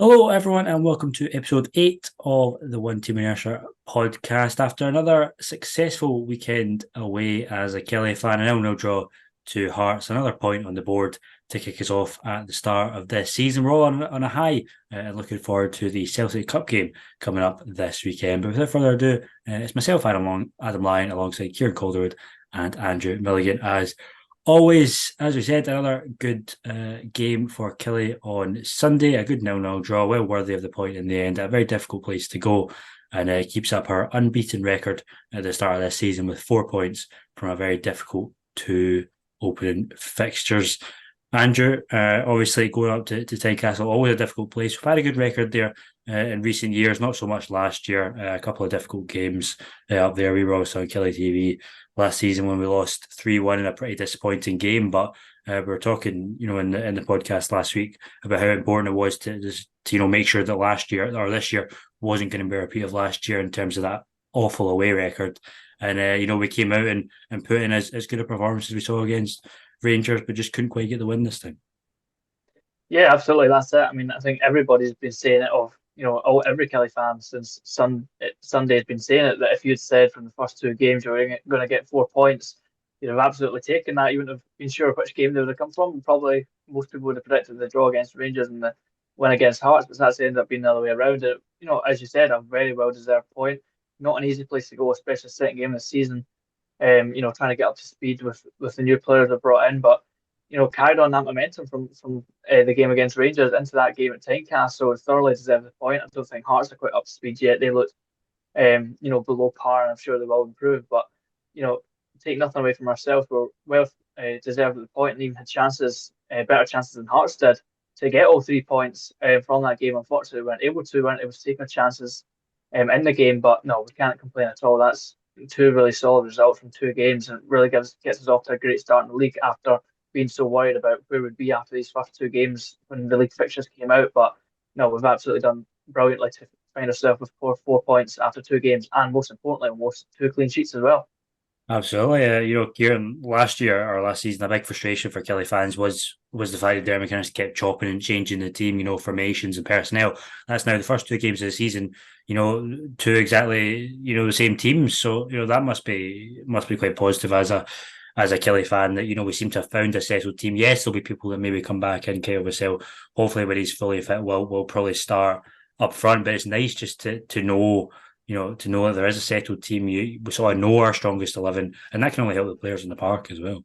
Hello, everyone, and welcome to episode 8 of the One Team Inertia podcast. After another successful weekend away as a Kelly fan, an 0-0 draw to Hearts, another point on the board to kick us off at the start of this season. We're all on a high and looking forward to the Celtic Cup game coming up this weekend. But without further ado, it's myself, Adam Lyon, alongside Kieran Calderwood and Andrew Milligan as always, as we said, another good game for Killie on Sunday. A good 0-0 draw, well worthy of the point in the end. A very difficult place to go, and keeps up her unbeaten record at the start of this season with 4 points from a very difficult two opening fixtures. Andrew, obviously going up to Tynecastle, always a difficult place. We've had a good record there in recent years, not so much last year. A couple of difficult games up there. We were also on Killie TV last season when we lost 3-1 in a pretty disappointing game. But we were talking, in the podcast last week about how important it was to make sure that last year or this year wasn't going to be a repeat of last year in terms of that awful away record. And we came out and put in as good a performance as we saw against Rangers, but just couldn't quite get the win this time. Yeah, absolutely. That's it. I mean, I think everybody's been saying it every Kelly fan since Sunday's been saying it that if you'd said from the first two games you were going to get 4 points, you'd have absolutely taken that. You wouldn't have been sure which game they would have come from. Probably most people would have predicted the draw against Rangers and the win against Hearts, but that's ended up being the other way around. It, as you said, a very well deserved point. Not an easy place to go, especially second game of the season. Trying to get up to speed with the new players they've brought in, but carried on that momentum from the game against Rangers into that game at Tynecastle, so thoroughly deserved the point. I don't think Hearts are quite up to speed yet. They look, below par, and I'm sure they will improve. But you know, take nothing away from ourselves. We're well deserved the point, and even had chances, better chances than Hearts did to get all 3 points from that game. Unfortunately, we weren't able to take our chances in the game. But no, we can't complain at all. That's two really solid results from two games, and really gets us off to a great start in the league after being so worried about where we'd be after these first two games when the league fixtures came out. But no, we've absolutely done brilliantly to find ourselves with four points after two games, and most importantly, almost two clean sheets as well. Absolutely. Kieran, last year or last season, a big frustration for Kelly fans was the fact that Dermot kind of kept chopping and changing the team, formations and personnel. That's now the first two games of the season, two exactly, the same teams. So, that must be quite positive as a Kelly fan that, we seem to have found a settled team. Yes, there'll be people that maybe come back in. Kyle Vassell, hopefully when he's fully fit, will probably start up front. But it's nice just to know to know that there is a settled team. We sort of know our strongest 11, and that can only help the players in the park as well.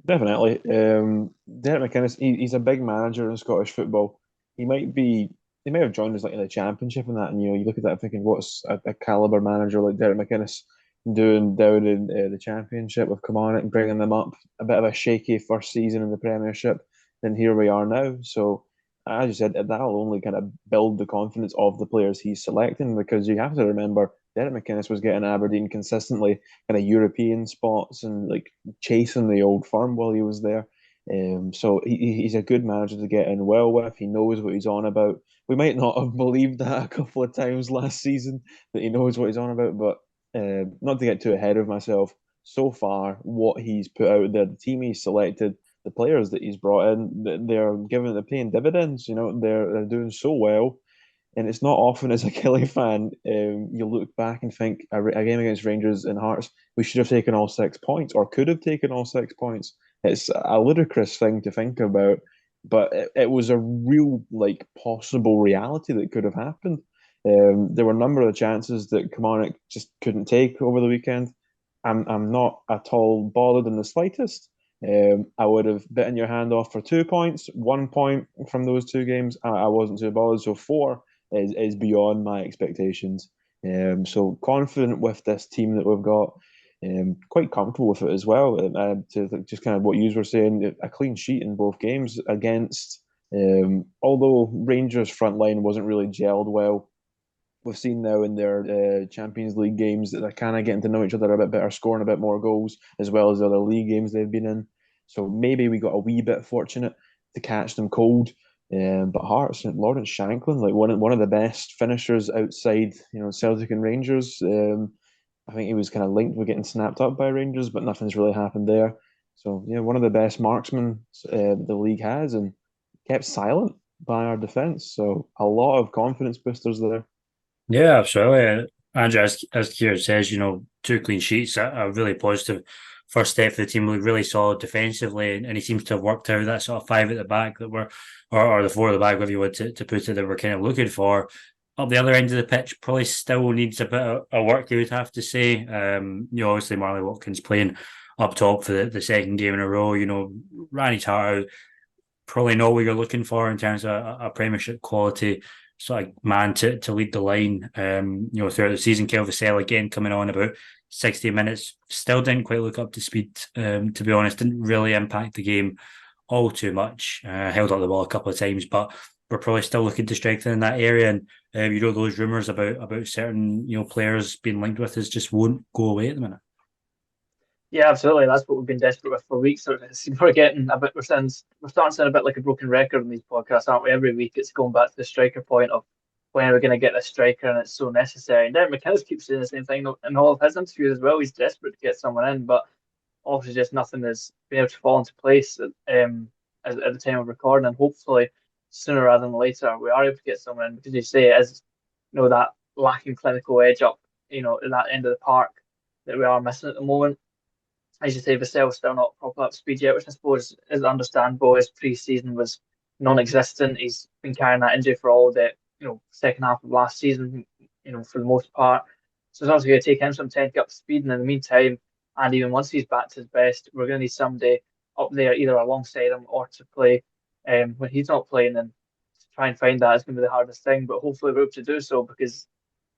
Definitely. Derek McInnes, he's a big manager in Scottish football. He might have joined us like in the championship and that, and you look at that thinking, what's a caliber manager like Derek McInnes doing down in the championship with Kilmarnock and bringing them up a bit of a shaky first season in the Premiership. Then here we are now. So as you said, that'll only kind of build the confidence of the players he's selecting because you have to remember Derek McInnes was getting Aberdeen consistently kind of European spots and like chasing the old firm while he was there. So he's a good manager to get in well with. He knows what he's on about. We might not have believed that a couple of times last season that he knows what he's on about, but not to get too ahead of myself. So far, what he's put out there, the team he's selected, the players that he's brought in, they're paying dividends. They're doing so well. And it's not often as a Kelly fan, you look back and think a game against Rangers and Hearts, we should have taken all 6 points or could have taken all 6 points. It's a ludicrous thing to think about, but it was a real, like, possible reality that could have happened. There were a number of chances that Kilmarnock just couldn't take over the weekend. I'm not at all bothered in the slightest. I would have bitten your hand off for 2 points, 1 point from those two games. I wasn't too bothered. So four is beyond my expectations. So confident with this team that we've got. Quite comfortable with it as well. To just kind of what you were saying, a clean sheet in both games against. Although Rangers' front line wasn't really gelled well, we've seen now in their Champions League games that they're kind of getting to know each other a bit better, scoring a bit more goals, as well as the other league games they've been in. So maybe we got a wee bit fortunate to catch them cold. But Hearts and Lawrence Shanklin, like one of the best finishers outside, Celtic and Rangers. I think he was kind of linked with getting snapped up by Rangers, but nothing's really happened there. So yeah, one of the best marksmen the league has, and kept silent. by our defence. So a lot of confidence boosters there. Yeah, absolutely. Andrew, as Kieran says, two clean sheets, a really positive first step for the team. Looked really solid defensively, and he seems to have worked out that sort of five at the back that we're, or the four at the back, whatever you want to put it, that we're kind of looking for. Up the other end of the pitch, probably still needs a bit of work, you would have to say. Obviously Marley Watkins playing up top for the second game in a row. Rani Tarrow, probably not what you're looking for in terms of a Premiership quality sort of man to lead the line. Throughout the season, Vassell again coming on about 60 minutes, still didn't quite look up to speed. To be honest, didn't really impact the game all too much. Held up the ball a couple of times, but we're probably still looking to strengthen in that area. And those rumours about certain players being linked with us just won't go away at the minute. Yeah, absolutely. That's what we've been desperate with for weeks. We're getting a bit. We're starting to sound a bit like a broken record in these podcasts, aren't we? Every week it's going back to the striker point of when are we going to get this striker, and it's so necessary. And Derek McInnes keeps saying the same thing in all of his interviews as well. He's desperate to get someone in, but obviously just nothing has been able to fall into place at the time of recording. And hopefully sooner rather than later we are able to get someone in, because you say it is that lacking clinical edge up at that end of the park that we are missing at the moment. As you say, Vassell's still not proper up speed yet, which I suppose is understandable. His pre-season was non-existent. He's been carrying that injury for all the second half of last season, for the most part. So it's also going to take him some time to get up to speed. And in the meantime, and even once he's back to his best, we're going to need somebody up there either alongside him or to play when he's not playing. And to try and find that is going to be the hardest thing. But hopefully we're able to do so, because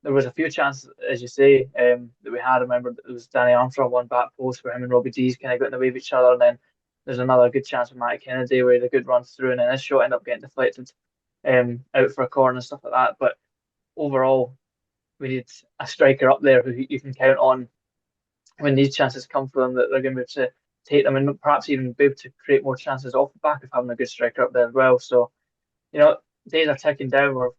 there was a few chances, as you say, that we had. I remember there was Danny Armstrong one back post where him and Robbie D's kind of got in the way of each other, and then there's another good chance with Matt Kennedy where he had a good run through, and then his shot ended up getting deflected out for a corner and stuff like that. But overall, we need a striker up there who you can count on when these chances come for them, that they're going to be able to take them and perhaps even be able to create more chances off the back of having a good striker up there as well. So, days are ticking down. We're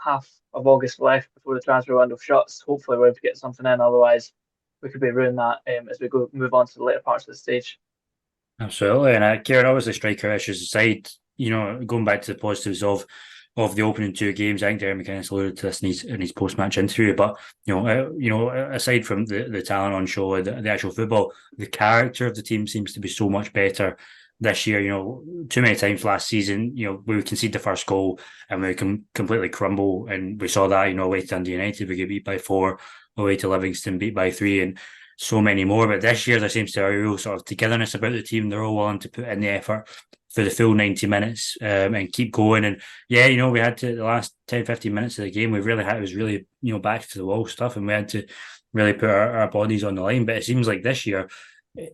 half of August left before the transfer window shuts. Hopefully, we're able to get something in. Otherwise, we could be ruining that as we move on to the later parts of the stage. Absolutely. And Kieran, obviously, striker issues aside, going back to the positives of the opening two games, I think Derek McInnes alluded to this in his post match interview. But aside from the talent on show and the actual football, the character of the team seems to be so much better this year. Too many times last season, we would concede the first goal and we can completely crumble, and we saw that away to Dundee United, we get beat by 4, away to Livingston, beat by 3, and so many more. But this year there seems to be a real sort of togetherness about the team. They're all willing to put in the effort for the full 90 minutes and keep going. And yeah, we had to, the last 10, 15 minutes of the game, we really had, it was really, back to the wall stuff, and we had to really put our bodies on the line. But it seems like this year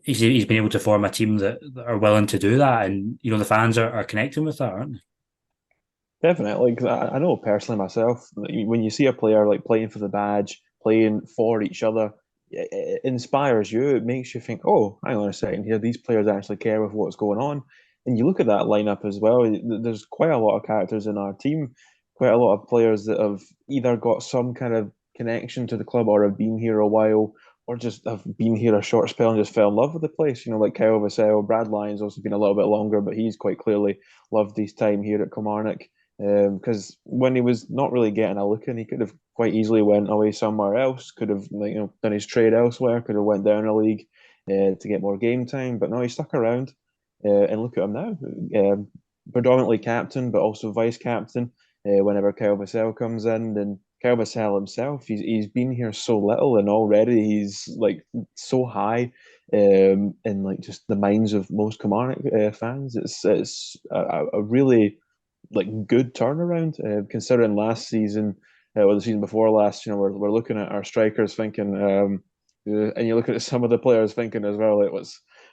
he's been able to form a team that are willing to do that, and the fans are connecting with that, aren't they? Definitely, because I know personally myself, when you see a player like playing for the badge, playing for each other, it inspires you. It makes you think, oh, hang on a second here, these players actually care with what's going on. And you look at that lineup as well, there's quite a lot of characters in our team, quite a lot of players that have either got some kind of connection to the club or have been here a while, or just have been here a short spell and just fell in love with the place. Like Kyle Vassell, Brad Lyons also been a little bit longer, but he's quite clearly loved his time here at Kilmarnock. Because when he was not really getting a look in, he could have quite easily went away somewhere else. Could have done his trade elsewhere. Could have went down a league to get more game time. But no, he stuck around. And look at him now. Predominantly captain, but also vice captain. Whenever Kyle Vassell comes in, and Kyle Vassell himself, he's been here so little, and already he's like so high in like just the minds of most Kilmarnock fans. It's a really like good turnaround, considering last season or the season before last. We're looking at our strikers thinking, and you look at some of the players thinking as well, like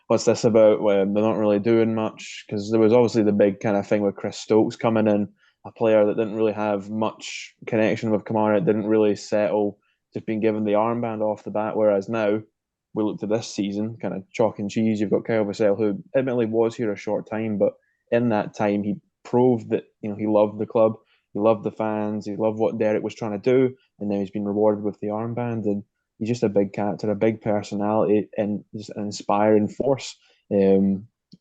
what's this about? When they're not really doing much, because there was obviously the big kind of thing with Chris Stokes coming in, a player that didn't really have much connection with Kamara, didn't really settle, just been given the armband off the bat. Whereas now we look to this season, kind of chalk and cheese. You've got Kyle Vassell, who admittedly was here a short time, but in that time he proved that he loved the club, he loved the fans, he loved what Derek was trying to do, and now he's been rewarded with the armband. And he's just a big character, a big personality, and just an inspiring force.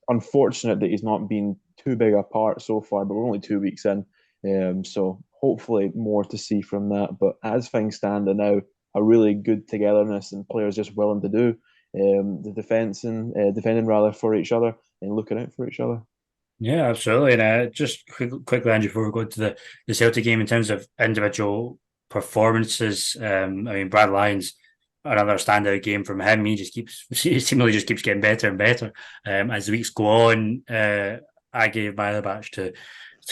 Unfortunate that he's not been too big a part so far, but we're only 2 weeks in. So hopefully more to see from that. But as things stand now, a really good togetherness and players just willing to do the defending rather for each other and looking out for each other. Yeah, absolutely. And just quickly, Andrew, before we go to the Celtic game, in terms of individual performances, I mean, Brad Lyons, another standout game from him. He seemingly just keeps getting better and better as the weeks go on. I gave my other batch to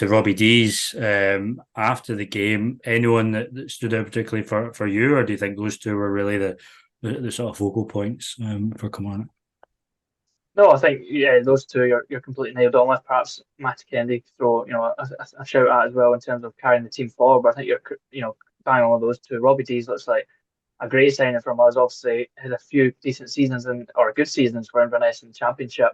Robbie Dees after the game. Anyone that stood out particularly for you, or do you think those two were really the sort of focal points for Kilmarnock? No, I think those two you're completely nailed on with. Perhaps Matt Kennedy throw a shout out as well in terms of carrying the team forward. But I think you're bang on with those two. Robbie Dees looks like a great signing from us. Obviously, had a few decent seasons or good seasons for Inverness in the Championship.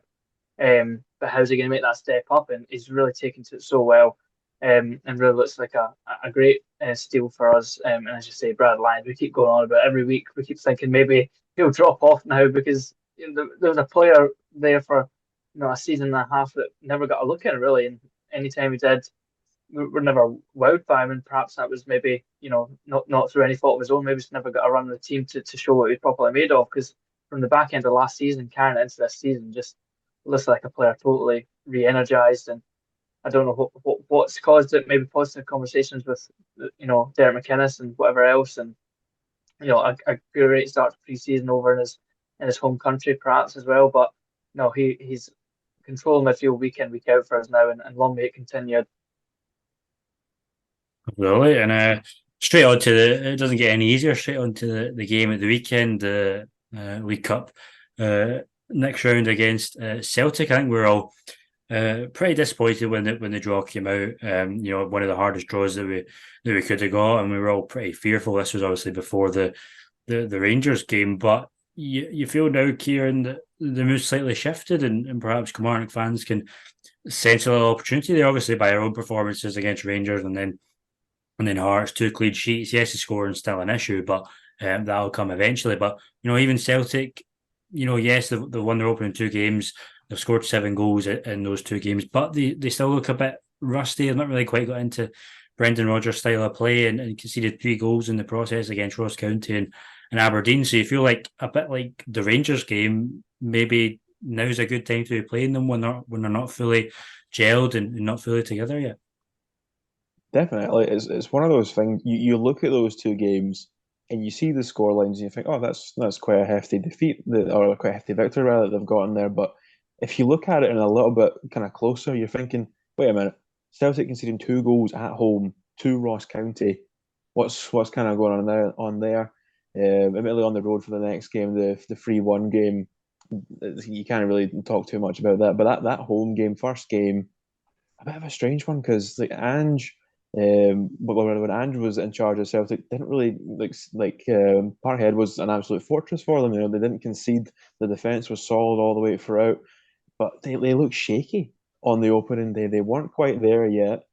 But how's he going to make that step up? And he's really taken to it so well. And really looks like a great steal for us. And as you say, Brad Lyons, we keep going on about every week. We keep thinking maybe he'll drop off now because there was a player there for a season and a half that never got a look in really. And anytime he did, we were never wowed by him. And perhaps that was maybe not through any fault of his own. Maybe he's never got a run in the team to show what he's properly made of. Because from the back end of last season, carrying it into this season, just looks like a player totally re-energized. And I don't know what's caused it. Maybe positive conversations with Derek McInnes and whatever else, and a great start to pre-season over in his home country perhaps as well. But no, he's controlling midfield week in week out for us now, and long may it continue. Absolutely, and straight on to it doesn't get any easier. Straight on to the game at the weekend, the League Cup next round against Celtic. I think we're all pretty disappointed when the draw came out. One of the hardest draws that we could have got, and we were all pretty fearful. This was obviously before the Rangers game, but you feel now, Kieran, that the move's slightly shifted, and perhaps Kilmarnock fans can sense a little opportunity there. Obviously, by our own performances against Rangers, and then Hearts, 2 clean sheets. Yes, the scoring's still an issue, but that'll come eventually. But even Celtic, yes, they've won their opening 2 games. They've scored 7 goals in those 2 games, but they still look a bit rusty. They've not really quite got into Brendan Rodgers' style of play, and conceded 3 goals in the process against Ross County and Aberdeen. So you feel like a bit like the Rangers game, maybe now's a good time to be playing them when they're not fully gelled and not fully together yet. Definitely, it's one of those things. You look at those 2 games and you see the score lines and you think, oh, that's quite a hefty defeat, or quite a hefty victory rather that they've gotten there. But if you look at it in a little bit kind of closer, you're thinking, wait a minute, Celtic conceding 2 goals at home to Ross County. What's kind of going on there? Admittedly, on the road for the next game, the 3-1 game, you can't really talk too much about that. But that home game, first game, a bit of a strange one because like Ange, when Andrew was in charge of Celtic, didn't really Parkhead was an absolute fortress for them. They didn't concede. The defense was solid all the way throughout, but they looked shaky on the opening day. They weren't quite there yet.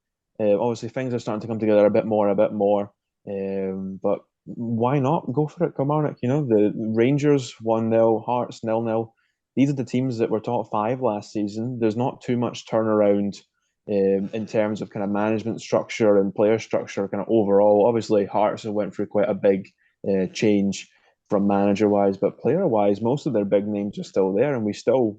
Obviously, things are starting to come together a bit more. But why not go for it, Kilmarnock? The Rangers 1-0, Hearts 0-0. These are the teams that were top 5 last season. There's not too much turnaround in terms of kind of management structure and player structure kind of overall. Obviously, Hearts have went through quite a big change from manager-wise, but player-wise, most of their big names are still there, and we still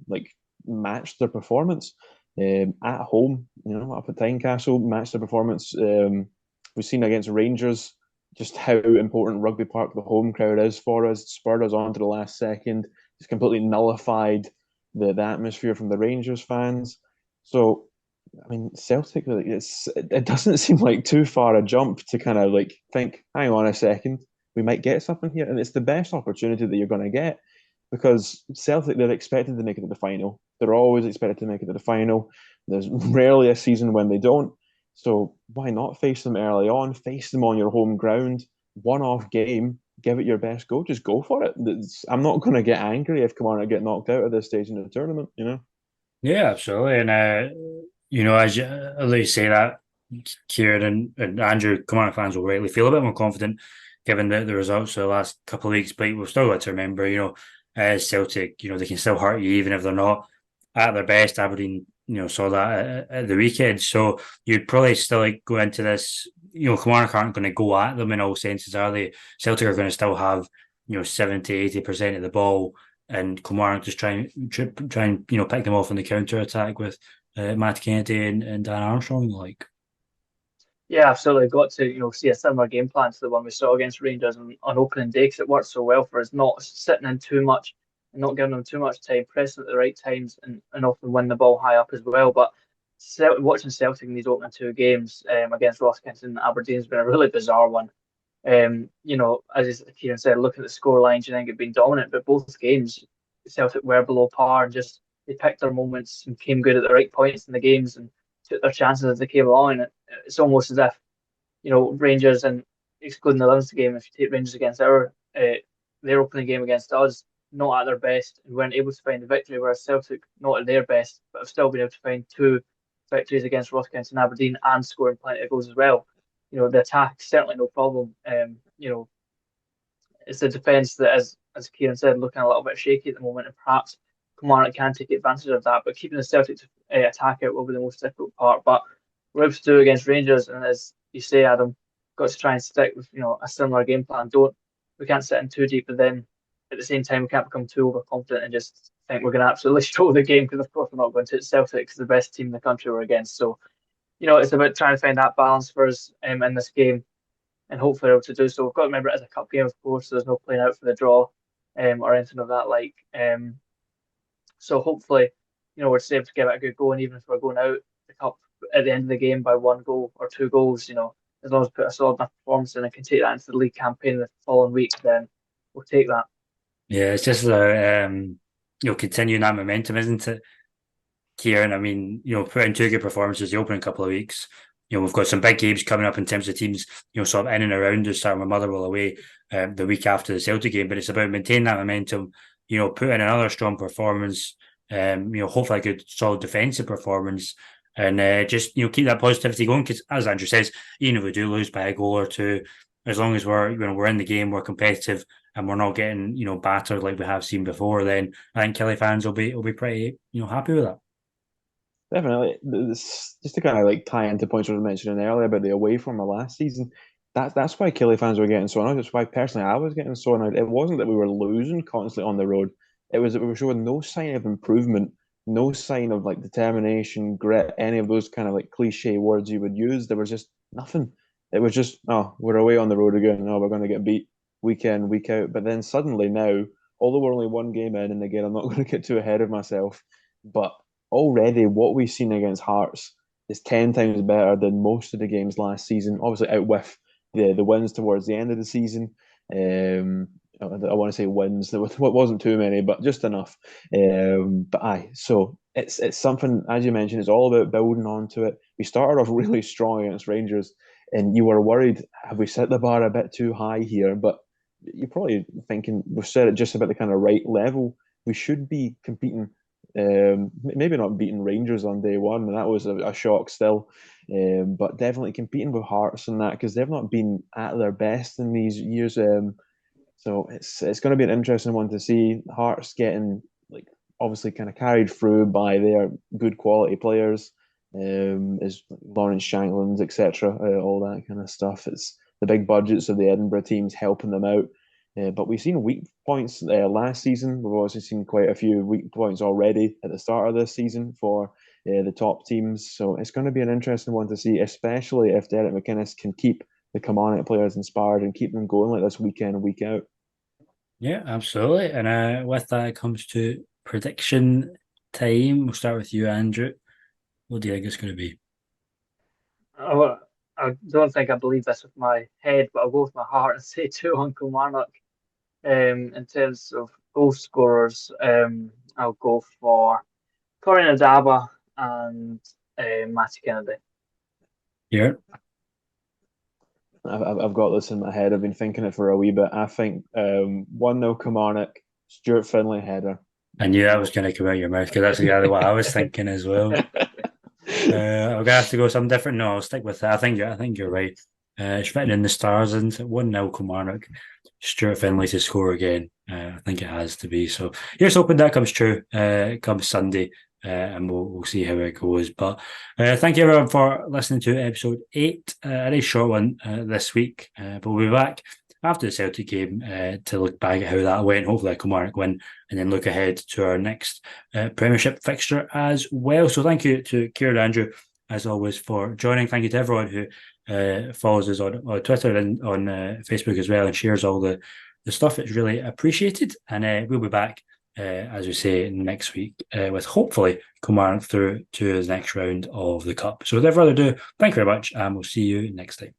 matched their performance at home. Up at Tynecastle, matched their performance. We've seen against Rangers just how important Rugby Park, the home crowd, is for us. Spurred us on to the last second. It's completely nullified the atmosphere from the Rangers fans. So, I mean, Celtic, it doesn't seem like too far a jump to kind of think, hang on a second, we might get something here. And it's the best opportunity that you're going to get because Celtic, they're expected to make it to the final. They're always expected to make it to the final. There's rarely a season when they don't. So why not face them early on? Face them on your home ground, one-off game, give it your best go. Just go for it. I'm not going to get angry if Kilmarnock get knocked out at this stage in the tournament. Yeah, absolutely. And as you say that, Kieran and Andrew, Kilmarnock fans will rightly feel a bit more confident given the results of the last couple of weeks. But we've still got to remember, as Celtic, they can still hurt you even if they're not at their best. Aberdeen saw that at the weekend. So you'd probably still go into this. Kilmarnock aren't going to go at them in all senses, are they? Celtic are going to still have 70-80% of the ball, and Kilmarnock just try and pick them off on the counter attack with Matt Kennedy and Dan Armstrong. Yeah, absolutely. Got to see a similar game plan to the one we saw against Rangers on opening day, because it worked so well for us, not sitting in too much and not giving them too much time, pressing at the right times, and often win the ball high up as well. But watching Celtic in these opening two games against Ross Kent and Aberdeen has been a really bizarre one. As Kieran said, looking at the score lines, you think it'd been dominant, but both games Celtic were below par, and just they picked their moments and came good at the right points in the games and took their chances as they came along. And it's almost as if Rangers, and excluding the Leinster game, if you take Rangers against their opening game against us, not at their best and weren't able to find the victory, whereas Celtic not at their best, but have still been able to find two victories against Ross County and Aberdeen and scoring plenty of goals as well. The attack certainly no problem. It's the defence that, as Kieran said, looking a little bit shaky at the moment, and perhaps Kilmarnock can take advantage of that. But keeping the Celtic attack out will be the most difficult part. But we're able to do it against Rangers, and as you say, Adam, got to try and stick with a similar game plan. We can't sit in too deep, but then at the same time we can't become too overconfident and just think we're going to absolutely stroll the game, because of course we're not going to. Celtic is the best team in the country we're against, so it's about trying to find that balance for us in this game, and hopefully able to do so. We've got to remember it as a cup game, of course, so there's no playing out for the draw or anything of that like. So hopefully, we're just able to give it a good go, and even if we're going out the cup at the end of the game by 1 goal or 2 goals, as long as we put a solid enough performance in and can take that into the league campaign the following week, then we'll take that. Yeah, it's just continuing that momentum, isn't it, Kieran? I mean, putting two good performances the opening couple of weeks. We've got some big games coming up in terms of teams, sort of in and around us, starting with Motherwell away the week after the Celtic game. But it's about maintaining that momentum, put in another strong performance, hopefully a good, solid defensive performance, and just, keep that positivity going. Because as Andrew says, even if we do lose by a goal or two, as long as we're in the game, we're competitive, and we're not getting, battered like we have seen before, then I think Kelly fans will be pretty, happy with that. Definitely. Just to kind of tie into points we were mentioning earlier about the away form of last season. That's why Kelly fans were getting so annoyed. That's why personally I was getting so annoyed. It wasn't that we were losing constantly on the road. It was that we were showing no sign of improvement, no sign of determination, grit, any of those kind of cliche words you would use. There was just nothing. It was just, oh, we're away on the road again. Oh, we're going to get beat week in, week out. But then suddenly now, although we're only one game in, and again, I'm not going to get too ahead of myself, but already what we've seen against Hearts is 10 times better than most of the games last season. Obviously, out with the wins towards the end of the season. I want to say wins. There wasn't too many, but just enough. So it's something, as you mentioned, it's all about building onto it. We started off really strong against Rangers, and you were worried, have we set the bar a bit too high here? But you're probably thinking we've set it just about the kind of right level. We should be competing. Maybe not beating Rangers on day one, and that was a shock still. But definitely competing with Hearts and that, because they've not been at their best in these years. So it's going to be an interesting one to see. Hearts getting obviously kind of carried through by their good quality players, is Lawrence Shanklands, etc. All that kind of stuff. It's the big budgets of the Edinburgh teams helping them out. But we've seen weak points last season. We've also seen quite a few weak points already at the start of this season for the top teams. So it's going to be an interesting one to see, especially if Derek McInnes can keep the Kilmarnock players inspired and keep them going like this week in and week out. Yeah, absolutely. And with that, it comes to prediction time. We'll start with you, Andrew. What do you think it's going to be? I don't think I believe this with my head, but I'll go with my heart and say 2-1 Kilmarnock. In terms of goal scorers, I'll go for Kieran and and Matty Kennedy. Yeah. I've got this in my head. I've been thinking it for a wee bit. I think 1-0 Kilmarnock, Stuart Finlay header. I knew that was going to come out of your mouth, because that's exactly what I was thinking as well. I'm going to have to go something different. No, I'll stick with that. I think you're right. It's written in the stars, and 1-0 Kilmarnock, Stuart Finlay to score again. I think it has to be. So here's hoping that comes true. Come Sunday, and we'll see how it goes. But thank you everyone for listening to episode 8. A nice short one this week, but we'll be back after the Celtic game to look back at how that went. Hopefully a Kilmarnock win, and then look ahead to our next Premiership fixture as well. So thank you to Kieran and Andrew, as always, for joining. Thank you to everyone who follows us on Twitter and on Facebook as well, and shares all the stuff. It's really appreciated. And we'll be back, as we say, next week with hopefully Kilmarnock through to the next round of the Cup. So without further ado, thank you very much, and we'll see you next time.